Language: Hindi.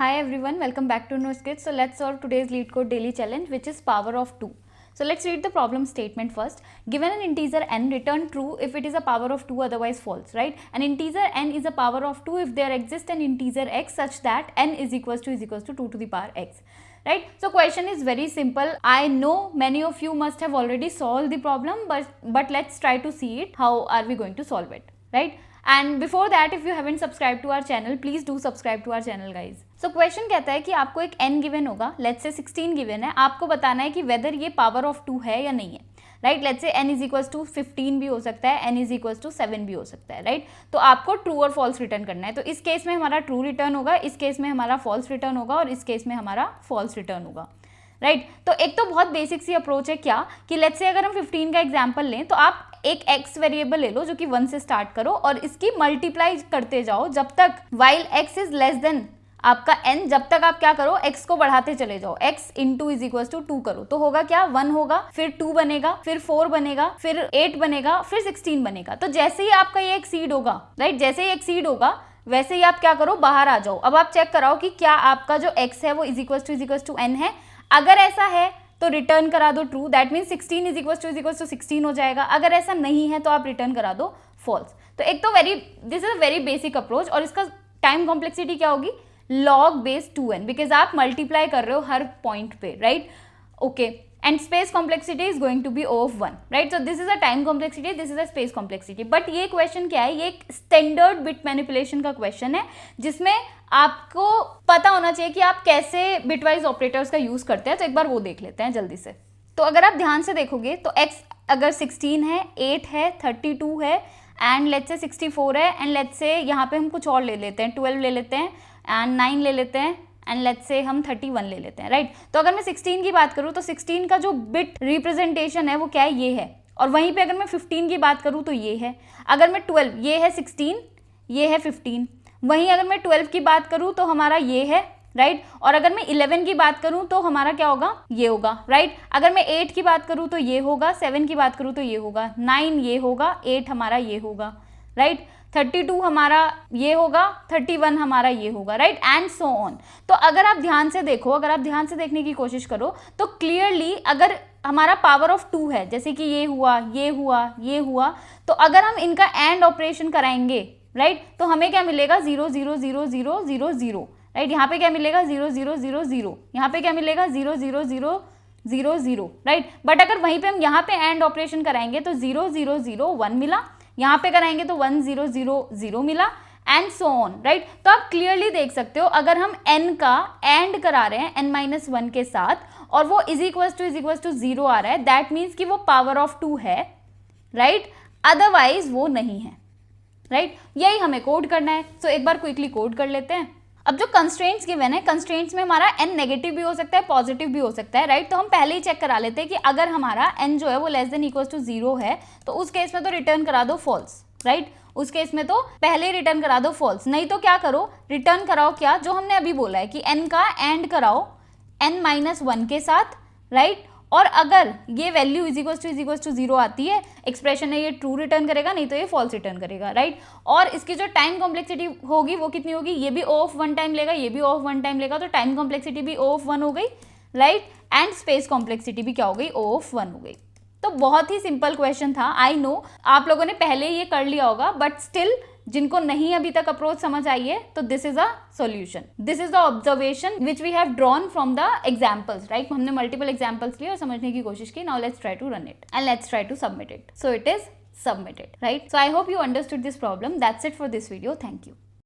Hi everyone, welcome back to NoSkits. So let's solve today's LeetCode daily challenge, which is power of 2. So let's read the problem statement first. Given an integer n, return true if it is a power of 2, otherwise false, right? An integer n is a power of 2 if there exists an integer x such that n is equals to 2 to the power x. Right? So question is very simple. I know many of you must have already solved the problem, but let's try to see it. How are we going to solve it? Right? And before that, if you haven't subscribed to our channel, please do subscribe to our channel, guys. So question कहता है कि आपको एक n गिवन होगा, let's say 16 गिवन है, आपको बताना है कि whether ये power of 2 है या नहीं है, right. Let's say n is equals to 15 भी हो सकता है, n इज इक्वल्स टू 7 भी हो सकता है, राइट. तो आपको ट्रू और फॉल्स रिटर्न करना है. तो इस केस में हमारा ट्रू रिटर्न होगा, इस केस में हमारा फॉल्स रिटर्न होगा और इस केस में हमारा फॉल्स रिटर्न होगा, राइट. तो एक तो बहुत बेसिक सी अप्रोच है क्या कि लेट्स से अगर हम 15 का एग्जांपल लें तो आप एक x वेरिएबल ले लो जो कि 1 से स्टार्ट करो और इसकी मल्टीप्लाई करते जाओ जब तक while x is less than आपका n, जब तक आप क्या करो x को बढ़ाते चले जाओ. x into is equal to 2 करो तो होगा क्या, 1 होगा, फिर 2 बनेगा, फिर 4 बनेगा, फिर 8 बनेगा, फिर 16 बनेगा. तो जैसे ही आपका ये एक्सीड होगा, राइट, जैसे ही एक्सीड होगा वैसे ही आप क्या करो, बाहर आ जाओ. अब आप चेक कराओ कि क्या आपका जो x है वो इज इक्वल टू n है. अगर ऐसा है तो रिटर्न करा दो true, that mean 16 is equal to 16 हो जाएगा. अगर ऐसा नहीं है तो आप रिटर्न करा दो फॉल्स. तो एक तो this is a very basic approach और इसका टाइम कॉम्प्लेक्सिटी क्या होगी, log बेस 2n, बिकॉज आप मल्टीप्लाई कर रहे हो हर पॉइंट पे, right. Okay, and space complexity is going to be O of 1, right. So this is a time complexity, this is a space complexity. But ये क्वेश्चन क्या है, ये एक स्टैंडर्ड बिट मैनिपुलेशन का क्वेश्चन है जिसमें आपको पता होना चाहिए कि आप कैसे बिटवाइज ऑपरेटर्स का यूज करते हैं. तो एक बार वो देख लेते हैं जल्दी से. तो अगर आप ध्यान से देखोगे तो x अगर 16 है, 8 है, 32 है एंड लेट्स से 64 है एंड लेट्स से यहाँ पे हम कुछ और ले लेते हैं, 12 ले लेते हैं एंड 9 ले लेते हैं एंड लेट्स से हम 31 ले लेते हैं, राइट. तो अगर मैं 16 की बात करूँ तो 16 का जो बिट रिप्रेजेंटेशन है वो क्या है, ये है. और वहीं पे अगर मैं 15 की बात करूँ तो ये है. अगर मैं 12, ये है 16, ये है 15. वहीं अगर मैं 12 की बात करूँ तो हमारा ये है, राइट. और अगर मैं 11 की बात करूँ तो हमारा क्या होगा, ये होगा, राइट. अगर मैं 8 की बात करूँ तो ये होगा, 7 की बात करूँ तो ये होगा, 9 ये होगा, 8 हमारा ये होगा, राइट. 32 हमारा ये होगा, 31 हमारा ये होगा, राइट, एंड सो ऑन. तो अगर आप ध्यान से देखो, अगर आप ध्यान से देखने की कोशिश करो तो क्लियरली अगर हमारा पावर ऑफ 2 है, जैसे कि ये हुआ, ये हुआ, ये हुआ, तो अगर हम इनका एंड ऑपरेशन कराएंगे, राइट, तो हमें क्या मिलेगा, 0 0 0 0 0 0, राइट. यहाँ पे क्या मिलेगा, 0 0 0 0, यहाँ पे क्या मिलेगा, 0 0 0 0 0, राइट. बट अगर वहीं पे हम यहाँ पे एंड ऑपरेशन कराएंगे तो 0 0 0 1 मिला, यहाँ पे कराएंगे तो 1 0 0 0 मिला एंड सो ऑन, राइट. तो आप क्लियरली देख सकते हो अगर हम n का एंड करा रहे हैं n-1 के साथ और वो इज इक्वल टू 0 आ रहा है, दैट मीन्स कि वो पावर ऑफ 2 है, राइट. अदरवाइज वो नहीं है, राइट. यही हमें कोड करना है. सो एक बार क्विकली कोड कर लेते हैं. अब जो कंस्ट्रेंट्स गिवन है, कंस्ट्रेंट्स में हमारा n नेगेटिव भी हो सकता है, पॉजिटिव भी हो सकता है, राइट. तो हम पहले ही चेक करा लेते हैं कि अगर हमारा n जो है वो लेस देन इक्वल टू 0 है तो उस केस में तो रिटर्न करा दो फॉल्स, राइट. उस केस में तो पहले ही रिटर्न करा दो फॉल्स. नहीं तो क्या करो, रिटर्न कराओ क्या, जो हमने अभी बोला है कि n का एंड कराओ n-1 के साथ, राइट. और अगर ये वैल्यू इज इक्वल टू 0 आती है, एक्सप्रेशन है, ये ट्रू रिटर्न करेगा, नहीं तो ये फॉल्स रिटर्न करेगा, राइट. और इसकी जो टाइम कॉम्प्लेक्सिटी होगी वो कितनी होगी, ये भी O of 1 टाइम लेगा, ये भी O of 1 टाइम लेगा, तो टाइम कॉम्प्लेक्सिटी भी O of 1 हो गई, राइट. एंड स्पेस कॉम्प्लेक्सिटी भी क्या हो गई, O of 1 हो गई. तो बहुत ही सिंपल क्वेश्चन था. आई नो आप लोगों ने पहले ये कर लिया होगा, बट स्टिल जिनको नहीं अभी तक अप्रोच समझ आई है तो this is a solution, this is the observation which we have drawn from the examples, right. हमने मल्टीपल एग्जाम्पल्स लिए और समझने की कोशिश की. Now let's try to run it and let's try to submit it. So it is submitted, right. So I hope you understood this problem. That's it for this video. Thank you.